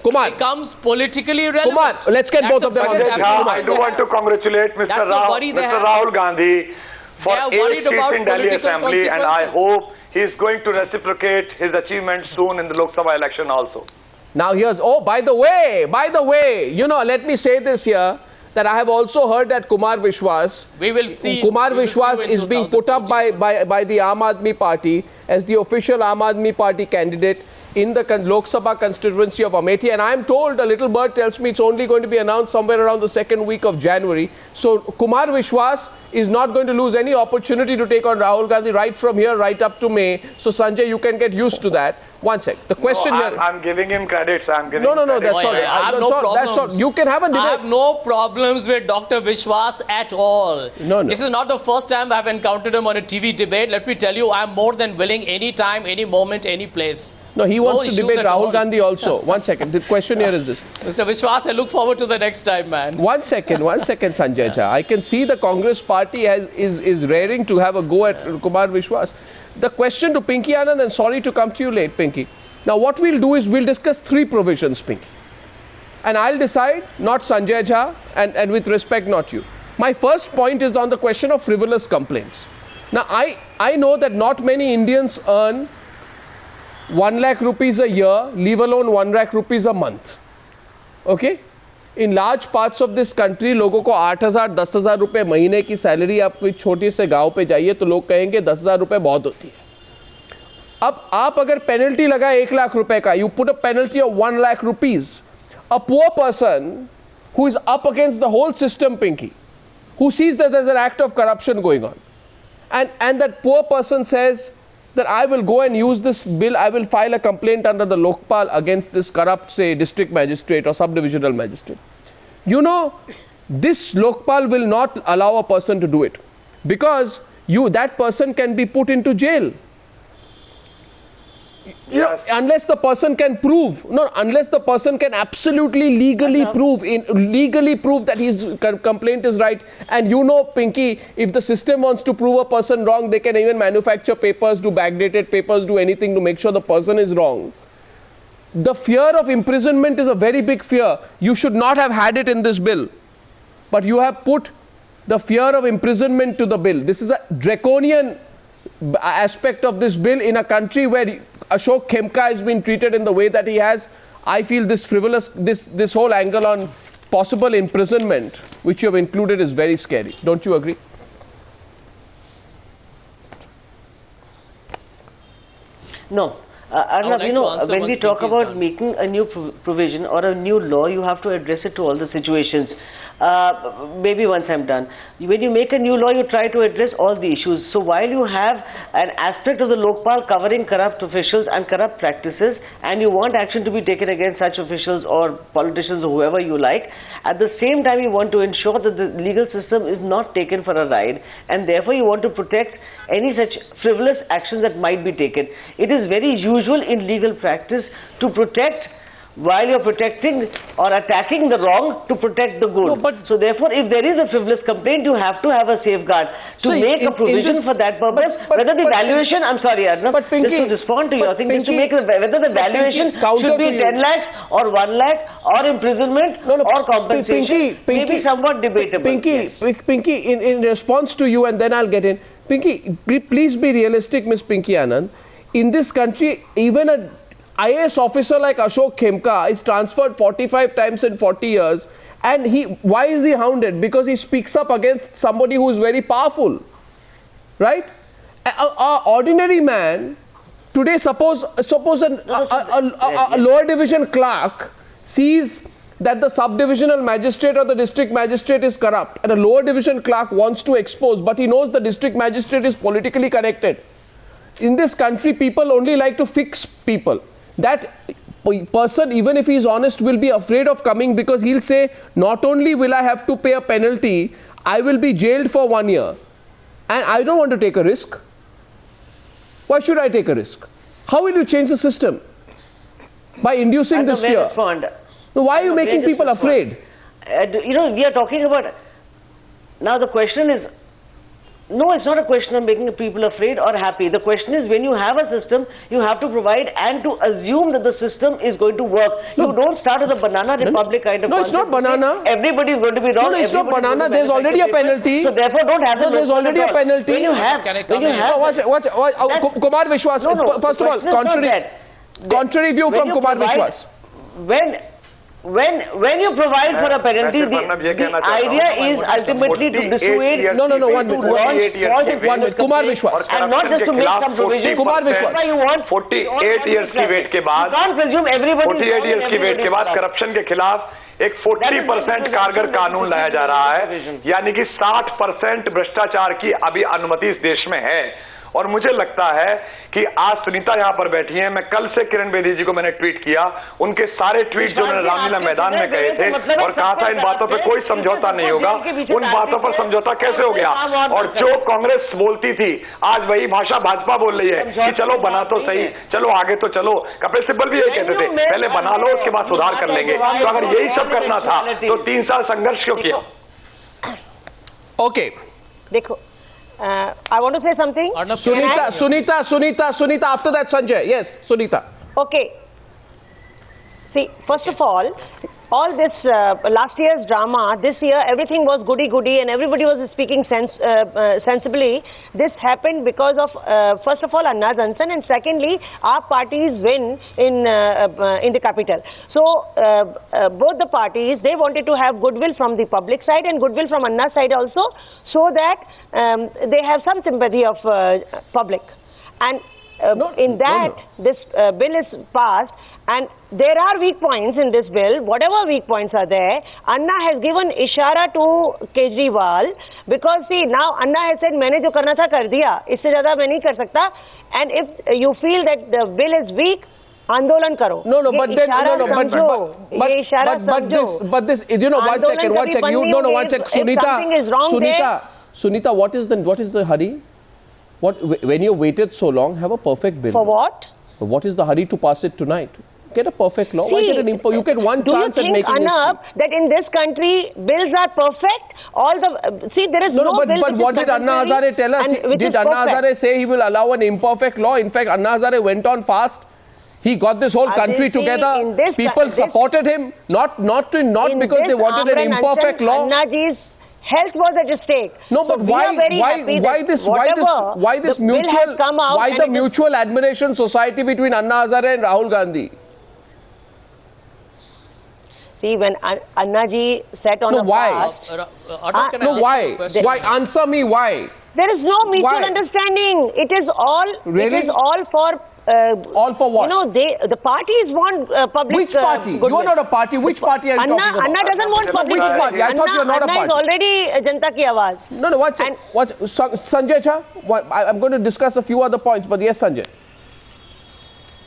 Kumar. becomes politically relevant. Kumar, let's get both of them on what is this. happening. I do want to congratulate Mr. That's the worry they have. Rahul Gandhi for They are 8 worried seats about in Delhi political Assembly, and I consequences. hope he is going to reciprocate his achievements soon in the Lok Sabha election also. Now here's, oh, by the way, you know, let me say this here, that I have also heard that Kumar Vishwas, We will see. Kumar we will see Vishwas you in is being put up 2014. by the Aam Aadmi Party as the official Aam Aadmi Party candidate in the Lok Sabha constituency of Amethi, and I am told, a little bird tells me it's only going to be announced somewhere around the second week of January. So Kumar Vishwas is not going to lose any opportunity to take on Rahul Gandhi right from here right up to May. So Sanjay, you can get used to that. One sec. The question here. I'm giving him credits. I'm giving No, him that's credits. all. I have That's no all. That's all. problems. You can have a debate. I have no problems with Dr. Vishwas at all. No. This is not the first time I've encountered him on a TV debate. Let me tell you, I'm more than willing any time, any moment, any place. No, he wants to issues debate at Rahul all. Gandhi also. One second. The question here is this. Mr. Vishwas, I look forward to the next time, man. One second, Sanjay Jha. I can see the Congress party is raring to have a go at Kumar Vishwas. The question to Pinky Anand, and sorry to come to you late, Pinky. Now, what we'll do is we'll discuss 3 provisions, Pinky. And I'll decide, not Sanjay Jha, and with respect, not you. My first point is on the question of frivolous complaints. Now, I know that not many Indians earn 1 lakh rupees a year, leave alone 1 lakh rupees a month. Okay? In large parts of this country, लोगों को 8,000, 10,000 रुपए महीने की salary, आप कोई छोटे से गांव पे जाइए तो लोग कहेंगे 10,000 रुपए बहुत होती है. अब आप अगर पेनल्टी लगाए 1 लाख रुपए का, you put a penalty of 1 lakh rupees, a poor person who is up against the whole system, Pinky, who sees that there's an act of corruption going on, and that poor person says that I will go and use this bill, I will file a complaint under the Lokpal against this corrupt, say, district magistrate or subdivisional magistrate. You know, this Lokpal will not allow a person to do it, because that person can be put into jail. You know, unless the person can prove, unless the person can absolutely legally prove that his complaint is right. And you know, Pinky, if the system wants to prove a person wrong, they can even manufacture papers, do backdated papers, do anything to make sure the person is wrong. The fear of imprisonment is a very big fear. You should not have had it in this bill, but you have put the fear of imprisonment to the bill. This is a draconian aspect of this bill in a country where Ashok Khemka has been treated in the way that he has. I feel this frivolous, this whole angle on possible imprisonment, which you have included, is very scary. Don't you agree? No. Arnab, you know, when we talk about making a new provision or a new law, you have to address it to all the situations. Maybe once I'm done. When you make a new law, you try to address all the issues. So while you have an aspect of the Lokpal covering corrupt officials and corrupt practices, and you want action to be taken against such officials or politicians or whoever you like, at the same time you want to ensure that the legal system is not taken for a ride, and therefore you want to protect any such frivolous actions that might be taken. It is very usual in legal practice to protect while you're protecting or attacking the wrong to protect the good. No, so therefore, if there is a frivolous complaint, you have to have a safeguard to make a provision for that purpose. Whether the valuation, I'm sorry, Arnab, just to respond to your thing, just to make whether the valuation should be 10 lakhs or 1 lakh or imprisonment or compensation, may be somewhat debatable. Pinky, in response to you, and then I'll get in. Pinky, please be realistic, Miss Pinky Anand. In this country, even a IAS officer like Ashok Khemka is transferred 45 times in 40 years, and why is he hounded? Because he speaks up against somebody who is very powerful, right? A ordinary man today, suppose a lower division clerk sees that the subdivisional magistrate or the district magistrate is corrupt, and a lower division clerk wants to expose, but he knows the district magistrate is politically connected. In this country, people only like to fix people. That person, even if he is honest, will be afraid of coming, because he'll say, not only will I have to pay a penalty, I will be jailed for 1 year. And I don't want to take a risk. Why should I take a risk? How will you change the system? By inducing this fear. No, why are you making people afraid? You know, we are talking about... Now the question is, No, it's not a question of making people afraid or happy. The question is, when you have a system, you have to provide and to assume that the system is going to work. No. You don't start with a banana republic kind of No, it's not concept. banana. Everybody is going to be wrong. No, it's not Everybody is banana. going to There's already a manufacture penalty. paper. So therefore, don't have No, there's already a penalty. When you have, Can I when come you in? have, Kumar Vishwas. No, First of all, the question is not that. contrary view When from you Kumar provide- Vishwas. When you provide for a penalty, मैं सिर्फ ये कहना the चाहता हूं। idea is ultimately to dissuade. No, 1 minute. 1 minute. Kumar Vishwas. And not just to make some provision. Kumar Vishwas. Whatever you want. 48 years की wait के बाद You can't presume everybody 48 years की वेट के बाद corruption के खिलाफ एक 40% कारगर कानून लाया जा रहा है, यानी कि 60% भ्रष्टाचार की अभी अनुमति इस देश में है। और मुझे लगता है कि आज सुनीता यहां पर बैठी हैं, मैं कल से किरण बेदी जी को मैंने ट्वीट किया, उनके सारे ट्वीट जो उन्होंने रामलीला मैदान में कहे थे और कहा था इन बातों पे कोई समझौता नहीं होगा, उन बातों पर समझौता कैसे हो गया? और जो कांग्रेस बोलती थी आज वही भाषा भाजपा बोल रही है कि चलो बना तो सही, चलो आगे तो चलो। कपिल सिब्बल भी यही कहते थे, पहले बना लो उसके बाद सुधार कर लेंगे। तो अगर यही सब करना था तो 3 साल संघर्ष क्यों किया? Okay. देखो, I want to say something. Sunita. After that, Sanjay. Yes, Sunita. Okay. See, first of all this last year's drama, this year everything was goody-goody and everybody was speaking sensibly. This happened because of, first of all, Anna Johnson, and secondly, our parties win in the capital. So, both the parties, they wanted to have goodwill from the public side and goodwill from Anna's side also, so that they have some sympathy of public. And this bill is passed, and there are weak points in this bill. Whatever weak points are there, Anna has given ishara to Kejriwal, because see, now Anna has said, मैंने जो करना था कर दिया, इससे ज़्यादा मैं नहीं कर सकता. And if you feel that the bill is weak, आंदोलन करो. But this, you know, one second, one second, Sunita, what is the hurry? When you waited so long, have a perfect bill. For what? What is the hurry to pass it tonight? Get a perfect law. Why get an you get one chance at making history. Do you think, Arnab, that in this country bills are perfect? There is no bill. But what did Anna Hazare tell us? Did Anna Hazare say he will allow an imperfect law? In fact, Anna Hazare went on fast. He got this whole country together. People supported him, not because they wanted an imperfect law. Annaji's health was at stake. No, but why the mutual admiration society between Anna Hazare and Rahul Gandhi? See, when Annaji sat on a path... why? Why? Answer me why. There is no mutual understanding. It is all... Really? It is all for... all for what? You know, the parties want public... Which party? You are not a party. Which party are you talking about? Anna doesn't want public... Which party? I thought you are not a party. Anna is already Janta Ki Awaaz. No, what's Sanjay Jha? I'm going to discuss a few other points, but yes, Sanjay.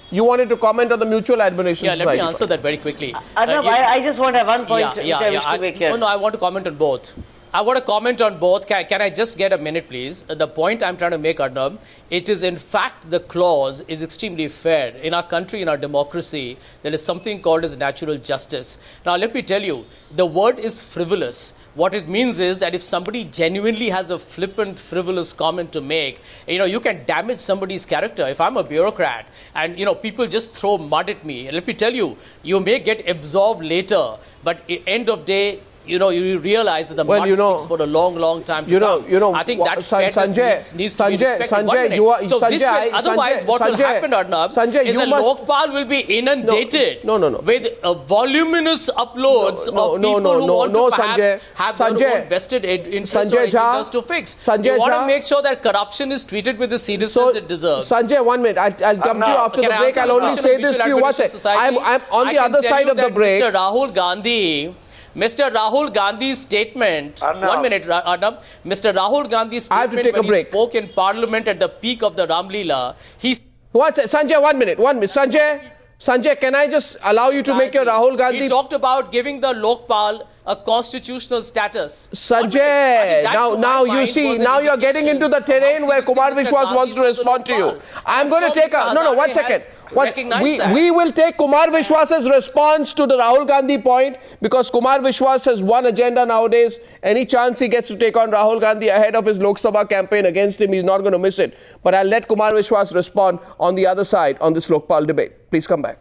You wanted to comment on the mutual admiration society. Let me answer that very quickly. I just want to have one point to make here. No, I want to comment on both. I want to comment on both. Can I just get a minute, please? The point I'm trying to make, Arnab, it is in fact the clause is extremely fair. In our country, in our democracy, there is something called as natural justice. Now, let me tell you, the word is frivolous. What it means is that if somebody genuinely has a flippant, frivolous comment to make, you can damage somebody's character. If I'm a bureaucrat and, people just throw mud at me, let me tell you, you may get absolved later, but at the end of the day, you realize that the mud sticks for a long time to come. I think that fairness needs to be respected. Otherwise, what will happen, Arnab, is that Lokpal will be inundated with voluminous uploads of people who want to perhaps have their own vested interests or agendas to fix. You want to make sure that corruption is treated with the seriousness it deserves. Sanjay, 1 minute. I'll come to you after the break. I'll only say this to you. Watch it. I'm on the other side of the break. Mr. Rahul Gandhi's statement, Arnab. 1 minute, Arnab. Mr. Rahul Gandhi's statement when he spoke in Parliament at the peak of the Ramlila, Sanjay, 1 minute. Sanjay, can I just allow you to make your Rahul Gandhi? He talked about giving the Lokpal a constitutional status. Sanjay, now you see, now you're getting into the terrain where Kumar Vishwas wants to respond to you. I'm going to take a... No, 1 second. recognize that. We will take Kumar Vishwas's response to the Rahul Gandhi point, because Kumar Vishwas has one agenda nowadays. Any chance he gets to take on Rahul Gandhi ahead of his Lok Sabha campaign against him, he's not going to miss it. But I'll let Kumar Vishwas respond on the other side on this Lokpal debate. Please come back.